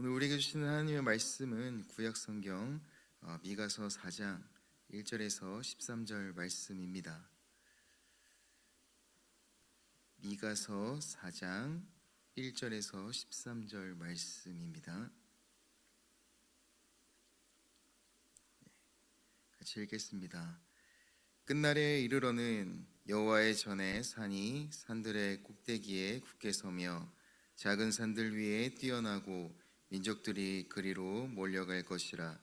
오늘 우리에게 주시는 하나님의 말씀은 구약성경 미가서 4장 1절에서 13절 말씀입니다. 미가서 4장 1절에서 13절 말씀입니다. 같이 읽겠습니다. 끝날에 이르러는 여호와의 전에 산이 산들의 꼭대기에 굳게 서며 작은 산들 위에 뛰어나고 민족들이 그리로 몰려갈 것이라.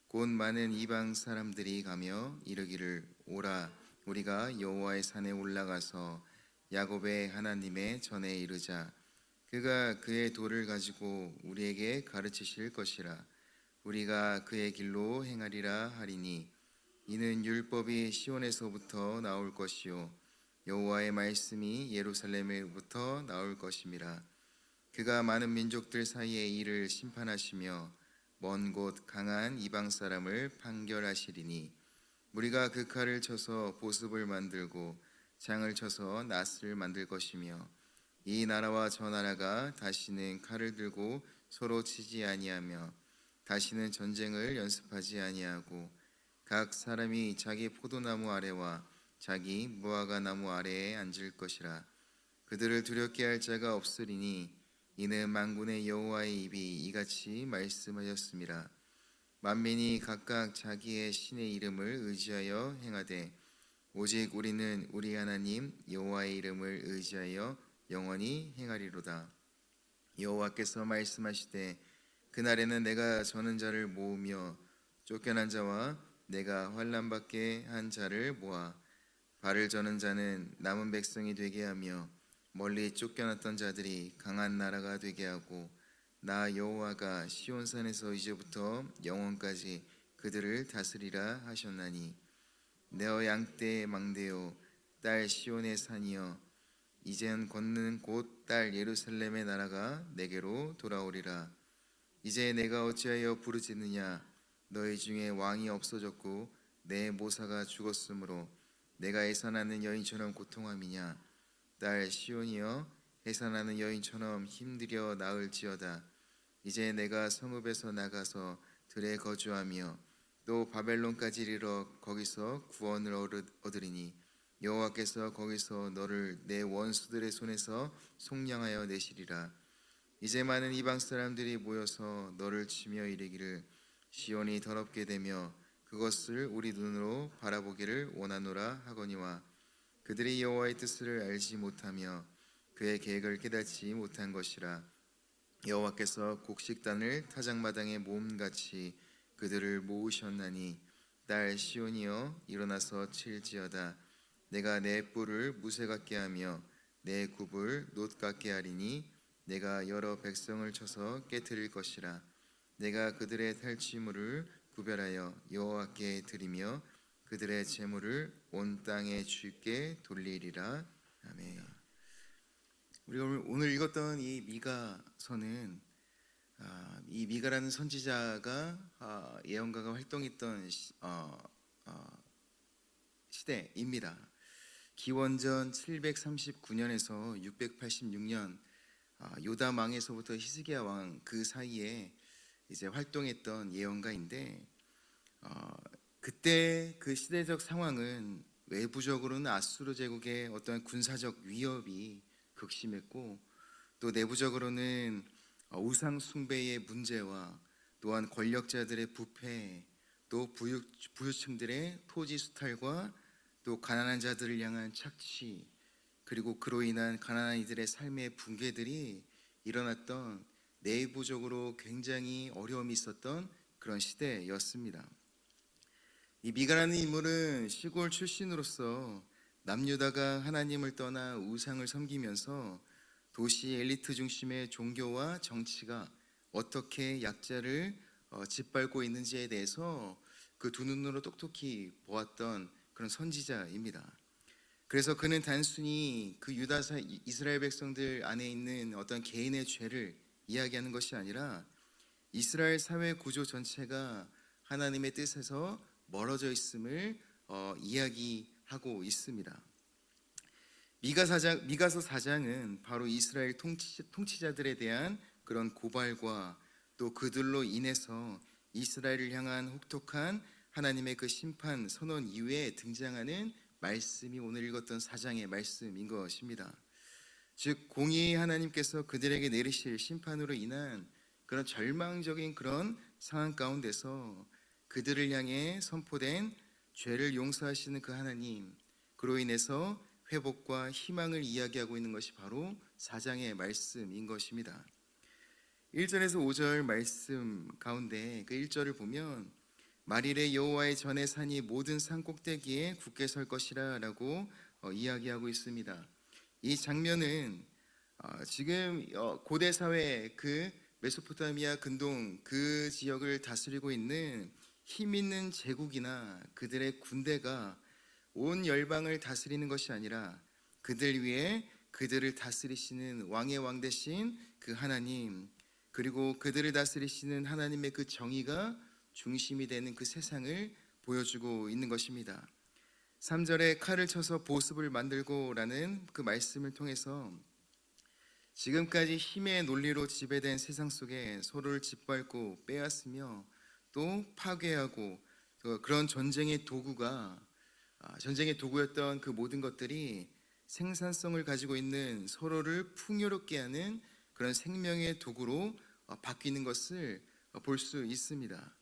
곧 많은 이방 사람들이 가며 이르기를 오라 우리가 여호와의 산에 올라가서 야곱의 하나님의 전에 이르자. 그가 그의 도를 가지고 우리에게 가르치실 것이라. 우리가 그의 길로 행하리라 하리니 이는 율법이 시온에서부터 나올 것이요 여호와의 말씀이 예루살렘에부터 나올 것임이라. 그가 많은 민족들 사이에 이를 심판하시며 먼 곳 강한 이방 사람을 판결하시리니 우리가 그 칼을 쳐서 보습을 만들고 장을 쳐서 낫을 만들 것이며 이 나라와 저 나라가 다시는 칼을 들고 서로 치지 아니하며 다시는 전쟁을 연습하지 아니하고 각 사람이 자기 포도나무 아래와 자기 무화과 나무 아래에 앉을 것이라. 그들을 두렵게 할 자가 없으리니 이는 만군의 여호와의 입이 이같이 말씀하셨습니다. 만민이 각각 자기의 신의 이름을 의지하여 행하되 오직 우리는 우리 하나님 여호와의 이름을 의지하여 영원히 행하리로다. 여호와께서 말씀하시되 그날에는 내가 저는 자를 모으며 쫓겨난 자와 내가 환난 받게 한 자를 모아 발을 저는 자는 남은 백성이 되게 하며 멀리 쫓겨났던 자들이 강한 나라가 되게 하고 나 여호와가 시온산에서 이제부터 영원까지 그들을 다스리라 하셨나니 내어 양떼의 망대요 딸 시온의 산이여 이젠 걷는 곧 딸 예루살렘의 나라가 내게로 돌아오리라. 이제 내가 어찌하여 부르짖느냐. 너희 중에 왕이 없어졌고 내 모사가 죽었으므로 내가 해산하는 여인처럼 고통함이냐. 딸 시온이여 해산하는 여인처럼 힘들여 나을지어다. 이제 내가 성읍에서 나가서 들에 거주하며 또 바벨론까지 이르러 거기서 구원을 얻으리니 여호와께서 거기서 너를 내 원수들의 손에서 속량하여 내시리라. 이제 많은 이방 사람들이 모여서 너를 치며 이르기를 시온이 더럽게 되며 그것을 우리 눈으로 바라보기를 원하노라 하거니와 그들이 여호와의 뜻을 알지 못하며 그의 계획을 깨닫지 못한 것이라. 여호와께서 곡식단을 타작마당에 모음같이 그들을 모으셨나니 딸 시온이여 일어나서 칠지어다. 내가 내 뿔을 무쇠 같게 하며 내 굽을 놋 같게 하리니 내가 여러 백성을 쳐서 깨뜨릴 것이라. 내가 그들의 탈취물을 구별하여 여호와께 드리며 그들의 재물을 온 땅에 주께 돌리리라. 아멘. 우리가 오늘 읽었던 이 미가서는 이 미가라는 선지자가 예언가가 활동했던 시대입니다. 기원전 739년에서 686년 요담 왕에서부터 히스기야 왕 그 사이에 이제 활동했던 예언가인데 그때 그 시대적 상황은 외부적으로는 아수르 제국의 어떤 군사적 위협이 극심했고 또 내부적으로는 우상 숭배의 문제와 또한 권력자들의 부패 또 부유층들의 토지 수탈과 또 가난한 자들을 향한 착취 그리고 그로 인한 가난한 이들의 삶의 붕괴들이 일어났던 내부적으로 굉장히 어려움이 있었던 그런 시대였습니다. 이 미가라는 인물은 시골 출신으로서 남유다가 하나님을 떠나 우상을 섬기면서 도시 엘리트 중심의 종교와 정치가 어떻게 약자를 짓밟고 있는지에 대해서 그 두 눈으로 똑똑히 보았던 그런 선지자입니다. 그래서 그는 단순히 그 유다사 이스라엘 백성들 안에 있는 어떤 개인의 죄를 이야기하는 것이 아니라 이스라엘 사회 구조 전체가 하나님의 뜻에서 멀어져 있음을 이야기하고 있습니다. 미가서 4장은 바로 이스라엘 통치자들에 대한 그런 고발과 또 그들로 인해서 이스라엘을 향한 혹독한 하나님의 그 심판 선언 이후에 등장하는 말씀이 오늘 읽었던 4장의 말씀인 것입니다. 즉 공의 하나님께서 그들에게 내리실 심판으로 인한 그런 절망적인 그런 상황 가운데서 그들을 향해 선포된 죄를 용서하시는 그 하나님, 그로 인해서 회복과 희망을 이야기하고 있는 것이 바로 4장의 말씀인 것입니다. 1절에서 5절 말씀 가운데 그 1절을 보면 말일에 여호와의 전에 산이 모든 산 꼭대기에 굳게 설 것이라 라고 이야기하고 있습니다. 이 장면은 지금 고대 사회 그 메소포타미아 근동 그 지역을 다스리고 있는 힘 있는 제국이나 그들의 군대가 온 열방을 다스리는 것이 아니라 그들 위에 그들을 다스리시는 왕의 왕 되신 그 하나님, 그리고 그들을 다스리시는 하나님의 그 정의가 중심이 되는 그 세상을 보여주고 있는 것입니다. 3절에 칼을 쳐서 보습을 만들고 라는 그 말씀을 통해서 지금까지 힘의 논리로 지배된 세상 속에 서로를 짓밟고 빼앗으며 또 파괴하고 그런 전쟁의 도구였던 그 모든 것들이 생산성을 가지고 있는 서로를 풍요롭게 하는 그런 생명의 도구로 바뀌는 것을 볼 수 있습니다.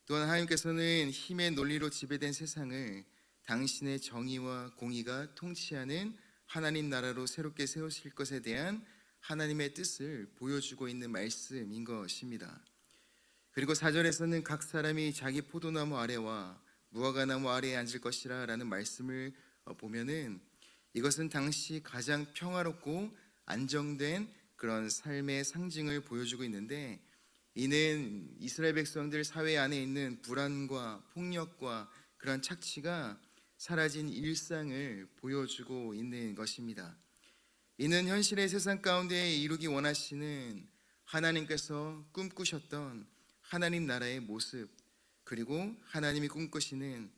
또한 하나님께서는 힘의 논리로 지배된 세상을 당신의 정의와 공의가 통치하는 하나님 나라로 새롭게 세우실 것에 대한 하나님의 뜻을 보여주고 있는 말씀인 것입니다. 그리고 4절에서는 각 사람이 자기 포도나무 아래와 무화과나무 아래에 앉을 것이라 라는 말씀을 보면은 이것은 당시 가장 평화롭고 안정된 그런 삶의 상징을 보여주고 있는데, 이는 이스라엘 백성들 사회 안에 있는 불안과 폭력과 그런 착취가 사라진 일상을 보여주고 있는 것입니다. 이는 현실의 세상 가운데 이루기 원하시는 하나님께서 꿈꾸셨던 하나님 나라의 모습, 그리고 하나님이 꿈꾸시는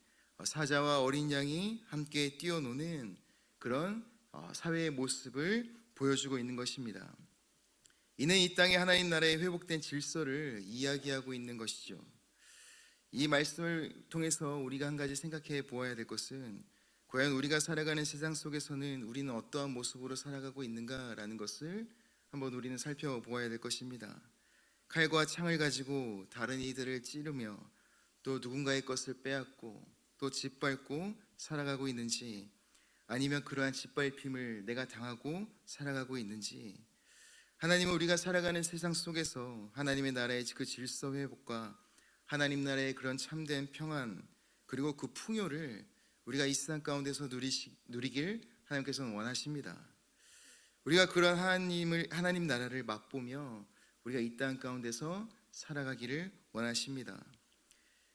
사자와 어린 양이 함께 뛰어노는 그런 사회의 모습을 보여주고 있는 것입니다. 이는 이 땅에 하나님 나라의 회복된 질서를 이야기하고 있는 것이죠. 이 말씀을 통해서 우리가 한 가지 생각해 보아야 될 것은, 과연 우리가 살아가는 세상 속에서는 우리는 어떠한 모습으로 살아가고 있는가라는 것을 한번 우리는 살펴보아야 될 것입니다. 칼과 창을 가지고 다른 이들을 찌르며 또 누군가의 것을 빼앗고 또 짓밟고 살아가고 있는지, 아니면 그러한 짓밟힘을 내가 당하고 살아가고 있는지, 하나님은 우리가 살아가는 세상 속에서 하나님의 나라의 그 질서 회복과 하나님 나라의 그런 참된 평안, 그리고 그 풍요를 우리가 이 세상 가운데서 누리길 하나님께서는 원하십니다. 우리가 그런 하나님 나라를 맛보며 우리가 이 땅 가운데서 살아가기를 원하십니다.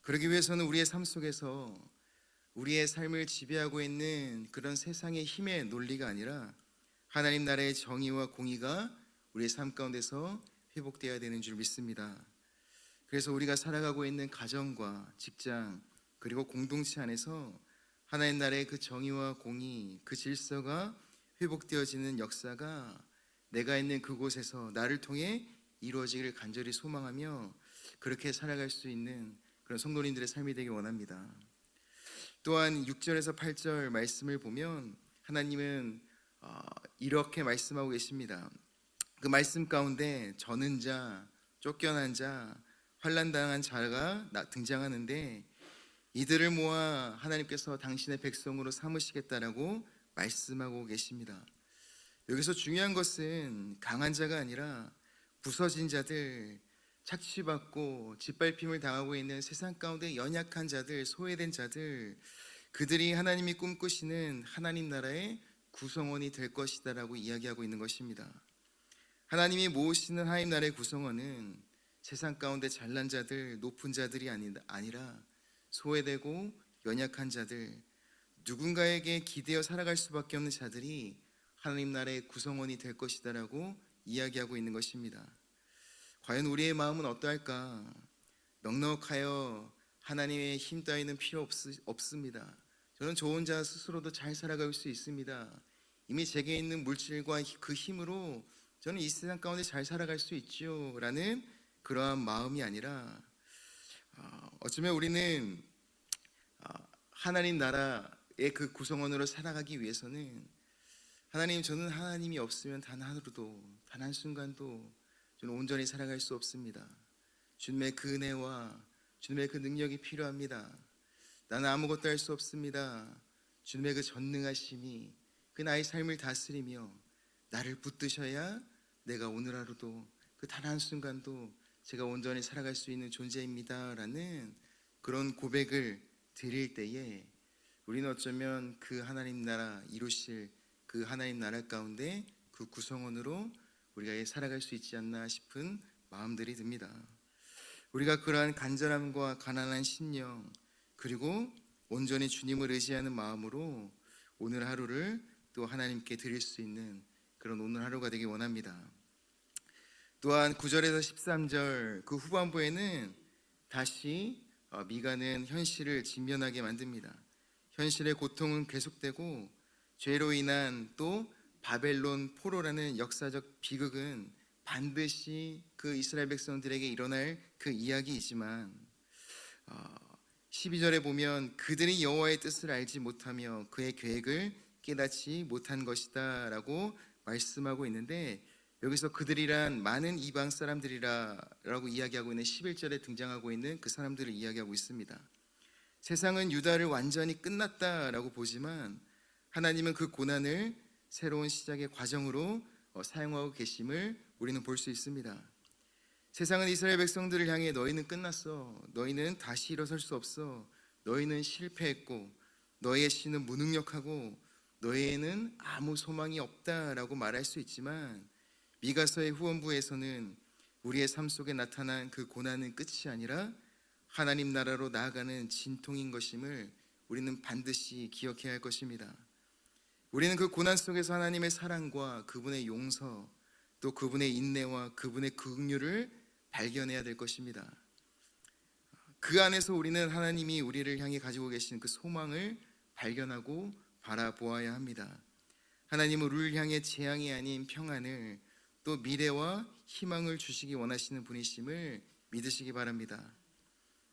그러기 위해서는 우리의 삶 속에서 우리의 삶을 지배하고 있는 그런 세상의 힘의 논리가 아니라 하나님 나라의 정의와 공의가 우리의 삶 가운데서 회복되어야 되는 줄 믿습니다. 그래서 우리가 살아가고 있는 가정과 직장, 그리고 공동체 안에서 하나님 나라의 그 정의와 공의, 그 질서가 회복되어지는 역사가 내가 있는 그곳에서 나를 통해 이루어지기를 간절히 소망하며 그렇게 살아갈 수 있는 그런 성도님들의 삶이 되길 원합니다. 또한 6절에서 8절 말씀을 보면 하나님은 이렇게 말씀하고 계십니다. 그 말씀 가운데 저는 자, 쫓겨난 자, 환난당한 자가 등장하는데, 이들을 모아 하나님께서 당신의 백성으로 삼으시겠다라고 말씀하고 계십니다. 여기서 중요한 것은 강한 자가 아니라 부서진 자들, 착취받고 짓밟힘을 당하고 있는 세상 가운데 연약한 자들, 소외된 자들, 그들이 하나님이 꿈꾸시는 하나님 나라의 구성원이 될 것이다라고 이야기하고 있는 것입니다. 하나님이 모으시는 하나님 나라의 구성원은 세상 가운데 잘난 자들, 높은 자들이 아니라 소외되고 연약한 자들, 누군가에게 기대어 살아갈 수밖에 없는 자들이 하나님 나라의 구성원이 될 것이다라고 이야기하고 있는 것입니다. 과연 우리의 마음은 어떠할까? 넉넉하여 하나님의 힘 따위는 필요 없습니다. 저는 저 혼자 스스로도 잘 살아갈 수 있습니다. 이미 제게 있는 물질과 그 힘으로 저는 이 세상 가운데 잘 살아갈 수 있지요 라는 그러한 마음이 아니라 어쩌면 우리는 하나님 나라의 그 구성원으로 살아가기 위해서는 하나님, 저는 하나님이 없으면 단 하루도, 단 한순간도 저는 온전히 살아갈 수 없습니다. 주님의 그 은혜와 주님의 그 능력이 필요합니다. 나는 아무것도 할 수 없습니다. 주님의 그 전능하심이 그 나의 삶을 다스리며 나를 붙드셔야 내가 오늘 하루도 그 단 한순간도 제가 온전히 살아갈 수 있는 존재입니다 라는 그런 고백을 드릴 때에 우리는 어쩌면 그 하나님 나라 이루실 그 하나님 나라 가운데 그 구성원으로 우리가 살아갈 수 있지 않나 싶은 마음들이 듭니다. 우리가 그러한 간절함과 가난한 심령 그리고 온전히 주님을 의지하는 마음으로 오늘 하루를 또 하나님께 드릴 수 있는 그런 오늘 하루가 되길 원합니다. 또한 9절에서 13절 그 후반부에는 다시 미가는 현실을 직면하게 만듭니다. 현실의 고통은 계속되고 죄로 인한 또 바벨론 포로라는 역사적 비극은 반드시 그 이스라엘 백성들에게 일어날 그 이야기이지만 12절에 보면 그들이 여호와의 뜻을 알지 못하며 그의 계획을 깨닫지 못한 것이다 라고 말씀하고 있는데, 여기서 그들이란 많은 이방 사람들이라고 이야기하고 있는 11절에 등장하고 있는 그 사람들을 이야기하고 있습니다. 세상은 유다를 완전히 끝났다라고 보지만 하나님은 그 고난을 새로운 시작의 과정으로 사용하고 계심을 우리는 볼 수 있습니다. 세상은 이스라엘 백성들을 향해 너희는 끝났어, 너희는 다시 일어설 수 없어, 너희는 실패했고 너희의 신은 무능력하고 너희에는 아무 소망이 없다라고 말할 수 있지만 미가서의 후원부에서는 우리의 삶 속에 나타난 그 고난은 끝이 아니라 하나님 나라로 나아가는 진통인 것임을 우리는 반드시 기억해야 할 것입니다. 우리는 그 고난 속에서 하나님의 사랑과 그분의 용서 또 그분의 인내와 그분의 긍휼을 발견해야 될 것입니다. 그 안에서 우리는 하나님이 우리를 향해 가지고 계신 그 소망을 발견하고 바라보아야 합니다. 하나님은 우리를 향해 재앙이 아닌 평안을 또 미래와 희망을 주시기 원하시는 분이심을 믿으시기 바랍니다.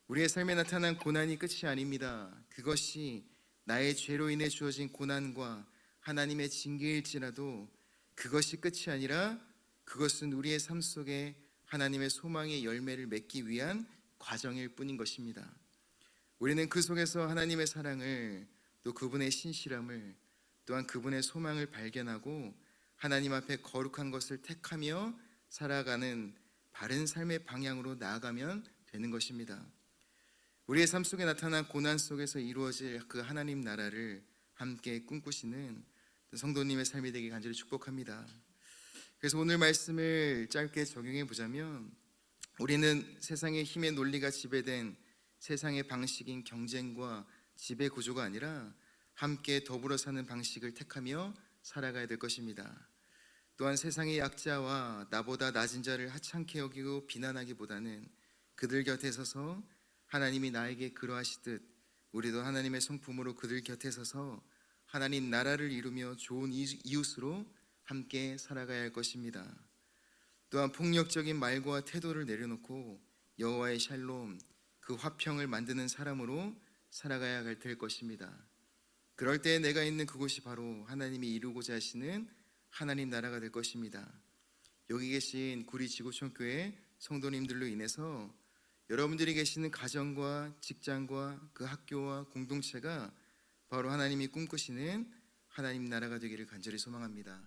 우리의 삶에 나타난 고난이 끝이 아닙니다. 그것이 나의 죄로 인해 주어진 고난과 하나님의 징계일지라도 그것이 끝이 아니라 그것은 우리의 삶 속에 하나님의 소망의 열매를 맺기 위한 과정일 뿐인 것입니다. 우리는 그 속에서 하나님의 사랑을 또 그분의 신실함을 또한 그분의 소망을 발견하고 하나님 앞에 거룩한 것을 택하며 살아가는 바른 삶의 방향으로 나아가면 되는 것입니다. 우리의 삶 속에 나타난 고난 속에서 이루어질 그 하나님 나라를 함께 꿈꾸시는 성도님의 삶이 되길 간절히 축복합니다. 그래서 오늘 말씀을 짧게 적용해 보자면 우리는 세상의 힘의 논리가 지배된 세상의 방식인 경쟁과 지배 구조가 아니라 함께 더불어 사는 방식을 택하며 살아가야 될 것입니다. 또한 세상의 약자와 나보다 낮은 자를 하찮게 여기고 비난하기보다는 그들 곁에 서서 하나님이 나에게 그러하시듯 우리도 하나님의 성품으로 그들 곁에 서서 하나님 나라를 이루며 좋은 이웃으로 함께 살아가야 할 것입니다. 또한 폭력적인 말과 태도를 내려놓고 여호와의 샬롬, 그 화평을 만드는 사람으로 살아가야 될 것입니다. 그럴 때 내가 있는 그곳이 바로 하나님이 이루고자 하시는 하나님 나라가 될 것입니다. 여기 계신 구리 지구촌교회 성도님들로 인해서 여러분들이 계시는 가정과 직장과 그 학교와 공동체가 바로 하나님이 꿈꾸시는 하나님 나라가 되기를 간절히 소망합니다.